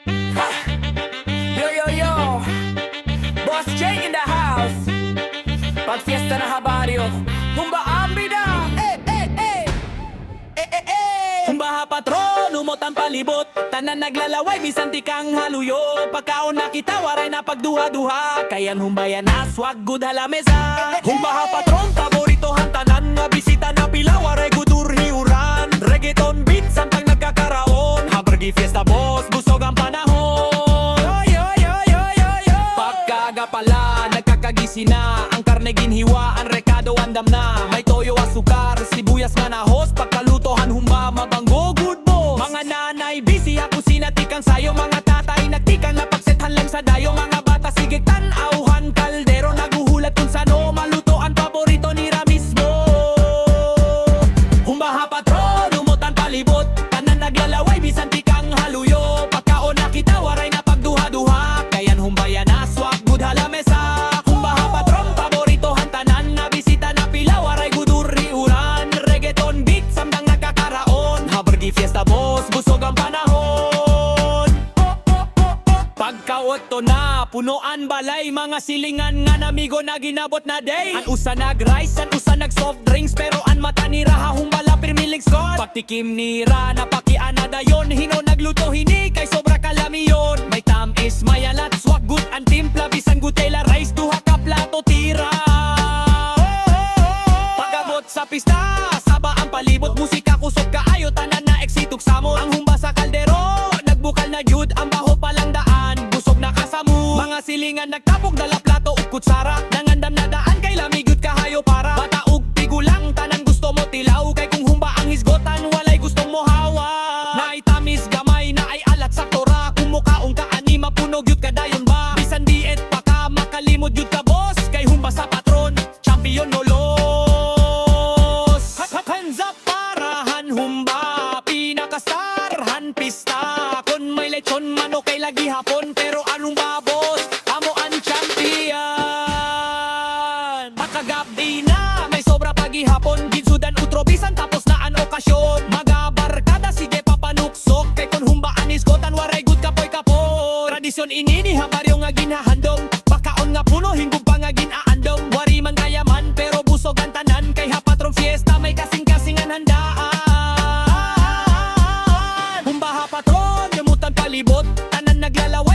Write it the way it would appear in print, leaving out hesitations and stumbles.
Yo, yo, yo, Boss J in the house. Pag fiesta na habaryo, Humba ambida. Humba ha patron, umot ang palibot. Tanan naglalaway, bisan tikang haluyo. Pagkaon na kita, waray na pagduha-duha. Kayan humba yan na, swag good halamesa. Humba ha patron, paborito han tanan. Nga bisita na pila, waray gudur hiuran. Reggaeton beat, samtang nagkakaraon. Habargi fiesta boss, busog ang panahon. Pagkaga pala, nagkakagisi na. Ang karne ginhiwa, ang rekado andam na. May toyo asukar, sibuyas manahos. Pagkalutohan humba, mabango good boss. Mga nanay, busy ako sinatikang sayo. Mga tatay, nagtikang napagsethan lang sa dayo. Mga bata, sige tan-auhan kaldero. Naguhulat kung sano, malutoan paborito nila mismo. Humba ha patron, umutan palibot. Tanan naglalaway, bisan tikang haluyo. Pagkaon na kita, waray na pagduha-duha. Kayan humba yan na, swag good halamesa. Humba ha patron, paborito han tanan. Na bisita na pila, waray gudur riuran. Reggaeton beat, samdang nagkakaraon. Habargi fiesta boss, busog ang panahon. Pagkaoto na, punuan balay. Mga silingan nga namigo na ginabot na day. An usa nag-rice, an usa nag-soft drinks. Pero an mata ni Raha, humbala pirmiling score. Pagtikim ni Ra, napakian na dayon. Hino nagluto hini, kay sobra kalamiyon. May tamis, may alat, swag good ang timpla. Bisan gutela rice, duha ka plato tira. Pagabot sa pista, saba ang palibot. Musika kusog kaayo, tanan na eksitog samo. Ang humba sa kaldero, nagbukal na jud. Ang baho palang daan, busog na kasamu. Mga silingan nagtapok, dala plato ug kutsara. Nangandam na daan, kay lamigud kahayo para. Bata ug tigulang, tanan gusto mo tilaw. Kay kung humba ang hisgotan, walay gustong mo hawa. Naitamis gamay na ay alat sa tora. Kung mukaong ka ani, mapunog yut kadayon ba. Bisan diet pa ka, makalimod yut ka boss. Kay humba sa patron, champion no los. Hands up parahan humba, pinakastarhan pista. Kun may lechon manok kay lagi hapon. Pero anong babos, amo ang champion. Makagabdi na, may sobra pagihapon. Ginsudan utro bisan tapos na an okasyon. Magabarkada sige papanuksok. Kay kun humba anis kotan waray good kapoy kapon. Tradisyon inini habaryo nga ginahandom. Bakaon nga puno hinggub pa nga ginaandom. Wari man kayaman pero busog ang tanan. Kay hapatron fiesta may kasing-kasingan handaan. Humba ha patron, yamutan palibot. Tanan naglalaw